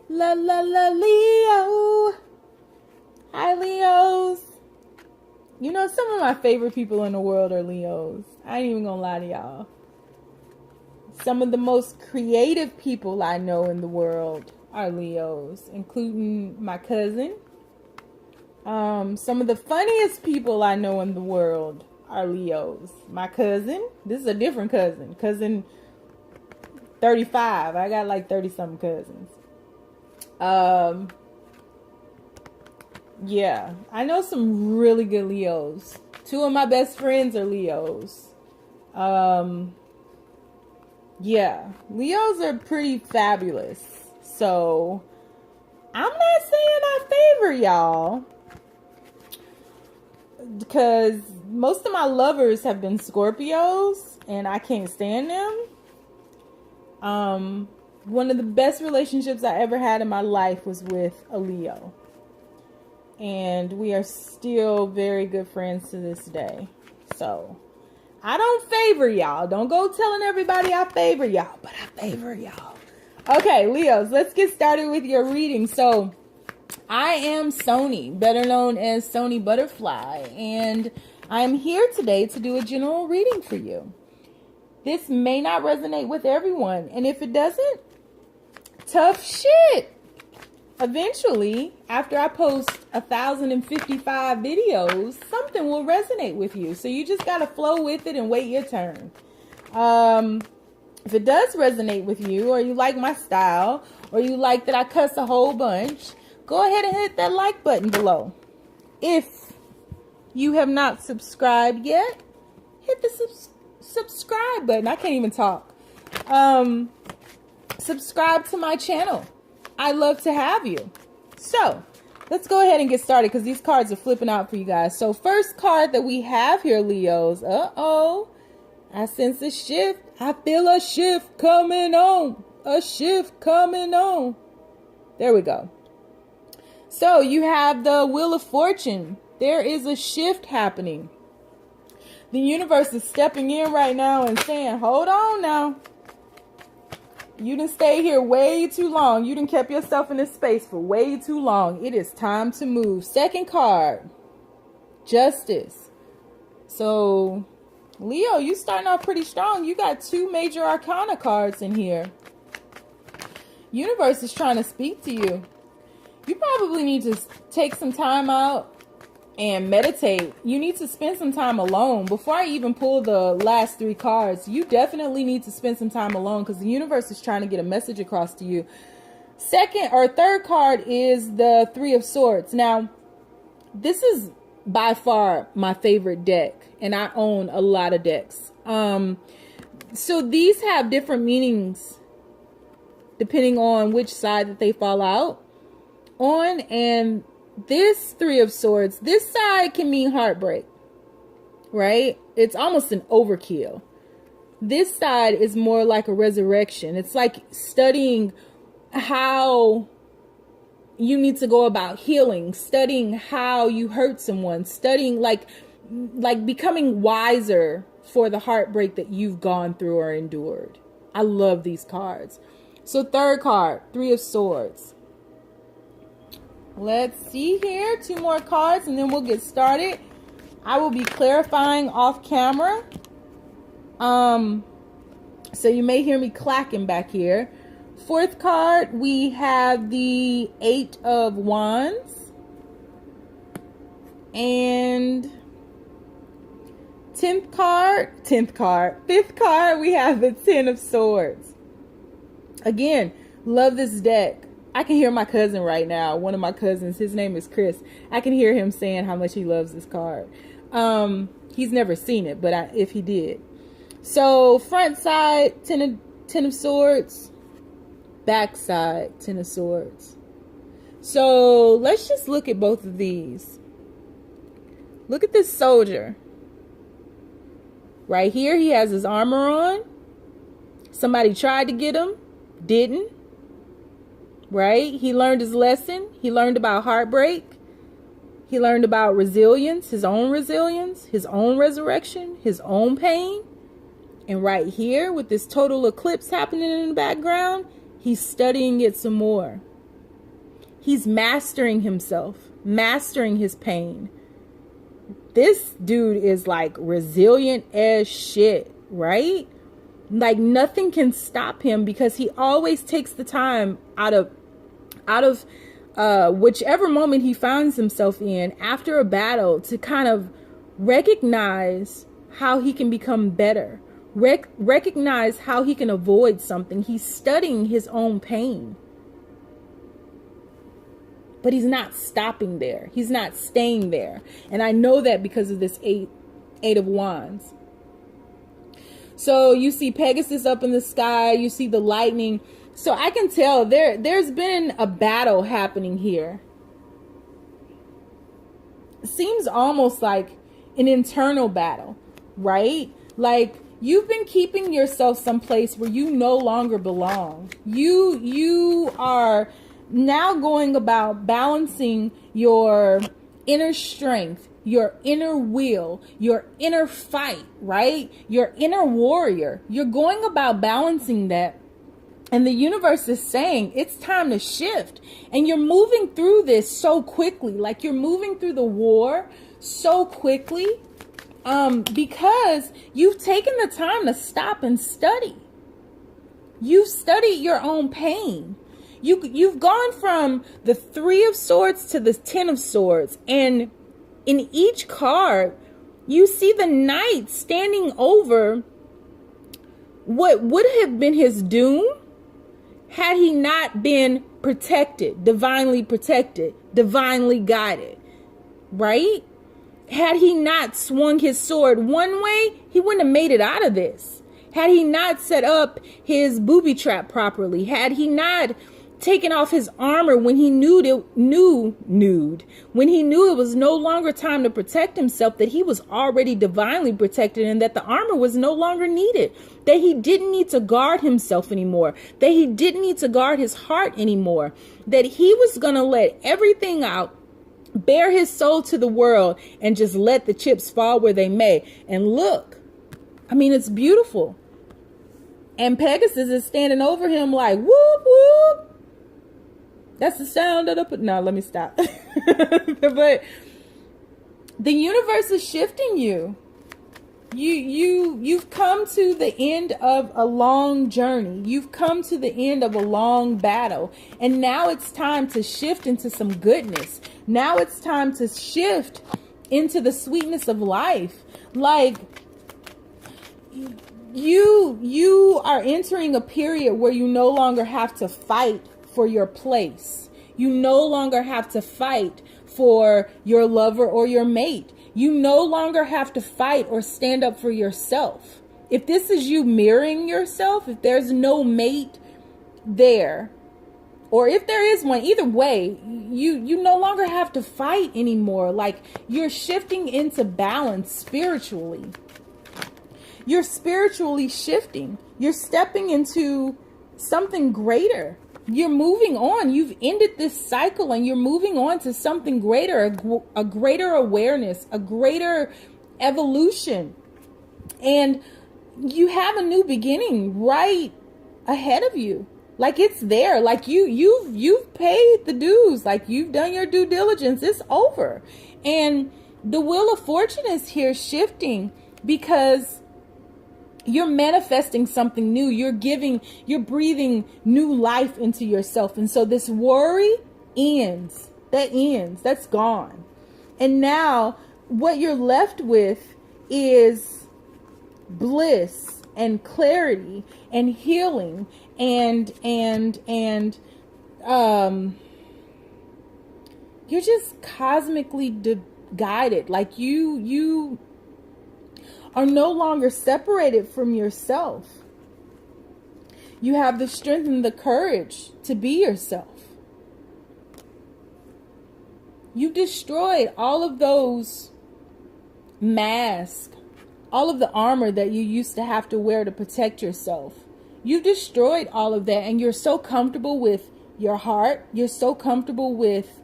La la la Leo. Hi Leos. You know, some of my favorite people in the world are Leos. I ain't even gonna lie to y'all. Some of the most creative people I know in the world are Leos, including my cousin. Some of the funniest people I know in the world are Leos. My cousin. This is a different cousin. Cousin 35. I got like 30 something cousins. Yeah, I know some really good Leos. Two of my best friends are Leos. Yeah, Leos are pretty fabulous. So, I'm not saying I favor y'all, because most of my lovers have been Scorpios and I can't stand them. One of the best relationships I ever had in my life was with a Leo. And we are still very good friends to this day. So, I don't favor y'all. Don't go telling everybody I favor y'all, but I favor y'all. Okay, Leos, let's get started with your reading. So, I am Sony, better known as Sony Butterfly, and I'm here today to do a general reading for you. This may not resonate with everyone, and if it doesn't, tough shit. Eventually, after I post 1,055 videos, something will resonate with you. So you just gotta flow with it and wait your turn. If it does resonate with you, or you like my style, or you like that I cuss a whole bunch, go ahead and hit that like button below. If you have not subscribed yet, hit the subscribe button. I can't even talk. Subscribe to my channel. I love to have you. So, let's go ahead and get started because these cards are flipping out for you guys. So, first card that we have here, Leos. Uh-oh. I sense a shift. I feel a shift coming on. A shift coming on. There we go. So, you have the Wheel of Fortune. There is a shift happening. The universe is stepping in right now and saying, hold on now. You done stayed here way too long. You done kept yourself in this space for way too long. It is time to move. Second card, Justice. So, Leo, you starting off pretty strong. You got two major arcana cards in here. Universe is trying to speak to you. You probably need to take some time out and meditate. You need to spend some time alone. Before I even pull the last three cards, you definitely need to spend some time alone because the universe is trying to get a message across to you. Second or third card is the Three of Swords. Now, this is by far my favorite deck, and I own a lot of decks. So these have different meanings depending on which side that they fall out on, and this Three of Swords, this side can mean heartbreak, right? It's almost an overkill. This side is more like a resurrection. It's like studying how you need to go about healing, studying how you hurt someone, studying like becoming wiser for the heartbreak that you've gone through or endured. I love these cards. So third card, Three of Swords. Let's see here. Two more cards and then we'll get started. I will be clarifying off camera. So you may hear me clacking back here. Fourth card, we have the Eight of Wands. And fifth card, we have the Ten of Swords. Again, love this deck. I can hear my cousin right now. One of my cousins, his name is Chris. I can hear him saying how much he loves this card. He's never seen it, but if he did. So front side, Ten of Swords. Back side, Ten of Swords. So let's just look at both of these. Look at this soldier. Right here, he has his armor on. Somebody tried to get him, didn't. Right? He learned his lesson. He learned about heartbreak. He learned about resilience, his own resurrection, his own pain. And right here with this total eclipse happening in the background, he's studying it some more. He's mastering himself, mastering his pain. This dude is like resilient as shit, right? Like nothing can stop him because he always takes the time out of whichever moment he finds himself in after a battle to kind of recognize how he can become better, recognize how he can avoid something. He's studying his own pain. But he's not stopping there. He's not staying there. And I know that because of this eight of wands. So you see Pegasus up in the sky. You see the lightning. So I can tell there's been a battle happening here. It seems almost like an internal battle, right? Like you've been keeping yourself someplace where you no longer belong. You are now going about balancing your inner strength, your inner will, your inner fight, right? Your inner warrior. You're going about balancing that. And the universe is saying it's time to shift. And you're moving through this so quickly. Like you're moving through the war so quickly because you've taken the time to stop and study. You've studied your own pain. You've gone from the 3 of Swords to the 10 of Swords. And in each card, you see the Knight standing over what would have been his doom had he not been protected, divinely guided, right? Had he not swung his sword one way, he wouldn't have made it out of this. Had he not set up his booby trap properly, had he not taken off his armor when he knew it was no longer time to protect himself, that he was already divinely protected and that the armor was no longer needed, that he didn't need to guard himself anymore, that he didn't need to guard his heart anymore, that he was going to let everything out, bare his soul to the world, and just let the chips fall where they may. And look, I mean, it's beautiful. And Pegasus is standing over him like, whoop, whoop. That's the sound of the... No, let me stop. But the universe is shifting you. You've come to the end of a long journey. You've come to the end of a long battle. And now it's time to shift into some goodness. Now it's time to shift into the sweetness of life. Like you are entering a period where you no longer have to fight for your place. You no longer have to fight for your lover or your mate. You no longer have to fight or stand up for yourself. If this is you mirroring yourself, if there's no mate there, or if there is one, either way, you no longer have to fight anymore. Like you're shifting into balance spiritually. You're spiritually shifting. You're stepping into something greater. You're moving on. You've ended this cycle and you're moving on to something greater, a greater awareness, a greater evolution. And you have a new beginning right ahead of you. Like it's there. Like you've paid the dues. Like you've done your due diligence. It's over. And the Wheel of Fortune is here shifting because you're manifesting something new. You're breathing new life into yourself. And so this worry ends. That's gone. And now what you're left with is bliss and clarity and healing and you're just cosmically guided. Like you are no longer separated from yourself. You have the strength and the courage to be yourself. You destroyed all of those masks, all of the armor that you used to have to wear to protect yourself. You destroyed all of that, and you're so comfortable with your heart. You're so comfortable with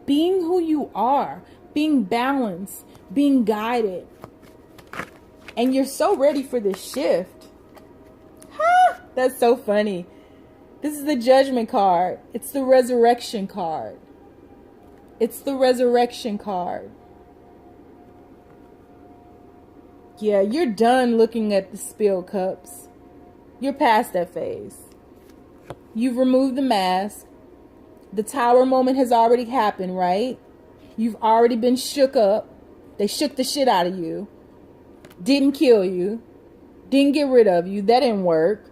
being who you are, being balanced, being guided. And you're so ready for this shift. Ha! That's so funny. This is the Judgment card. It's the Resurrection card. It's the Resurrection card. Yeah, you're done looking at the spilled cups. You're past that phase. You've removed the mask. The tower moment has already happened, right? You've already been shook up. They shook the shit out of you. Didn't kill you. Didn't get rid of you. That didn't work.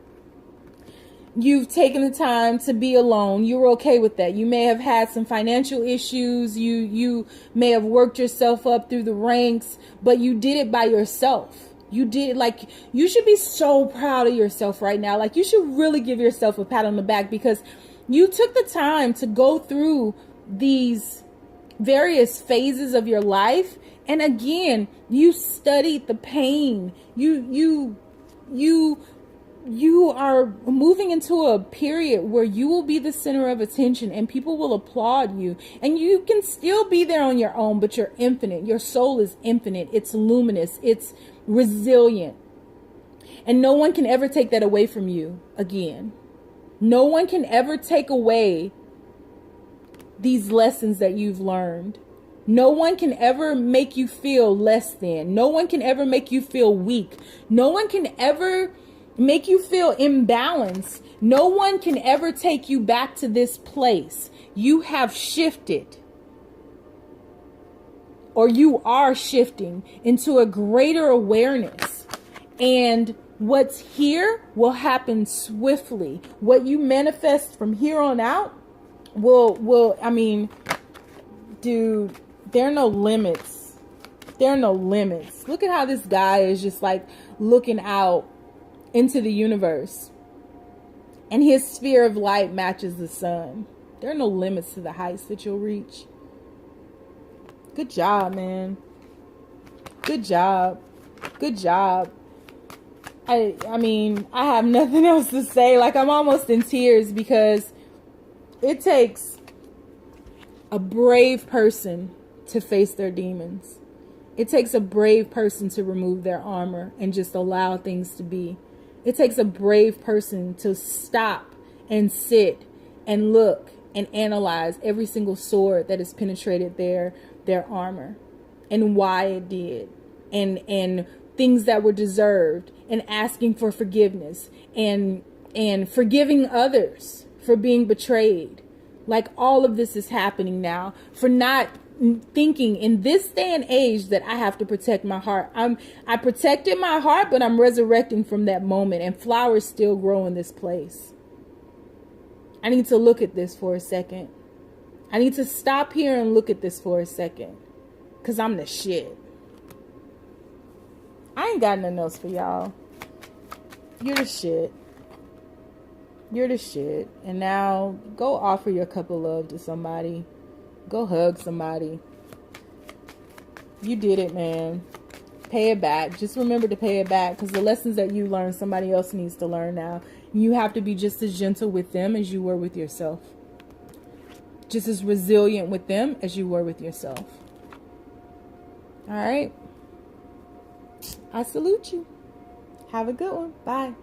You've taken the time to be alone. You were okay with that. You may have had some financial issues. You may have worked yourself up through the ranks, but you did it by yourself. You did it. Like, you should be so proud of yourself right now. Like, you should really give yourself a pat on the back, because you took the time to go through these various phases of your life. And again, you studied the pain. You are moving into a period where you will be the center of attention and people will applaud you. And you can still be there on your own, but you're infinite. Your soul is infinite. It's luminous. It's resilient. And no one can ever take that away from you again. No one can ever take away these lessons that you've learned. No one can ever make you feel less than. No one can ever make you feel weak. No one can ever make you feel imbalanced. No one can ever take you back to this place. You have shifted, or you are shifting into a greater awareness. And what's here will happen swiftly. What you manifest from here on out will, I mean, dude, there are no limits. There are no limits. Look at how this guy is just like looking out into the universe, and his sphere of light matches the sun. There are no limits to the heights that you'll reach. Good job, man. Good job. Good job. I mean, I have nothing else to say. Like, I'm almost in tears, because it takes a brave person to face their demons. It takes a brave person to remove their armor and just allow things to be. It takes a brave person to stop and sit and look and analyze every single sword that has penetrated their armor, and why it did, and things that were deserved, and asking for forgiveness, and forgiving others for being betrayed. Like, all of this is happening now for not thinking in this day and age that I have to protect my heart. I protected my heart, but I'm resurrecting from that moment, and flowers still grow in this place. I need to look at this for a second. I need to stop here and look at this for a second, because I'm the shit. I ain't got nothing else for y'all. You're the shit. You're the shit. And now go offer your cup of love to somebody. Go hug somebody. You did it, man. Pay it back. Just remember to pay it back, because the lessons that you learned, somebody else needs to learn now. You have to be just as gentle with them as you were with yourself. Just as resilient with them as you were with yourself. All right. I salute you. Have a good one. Bye.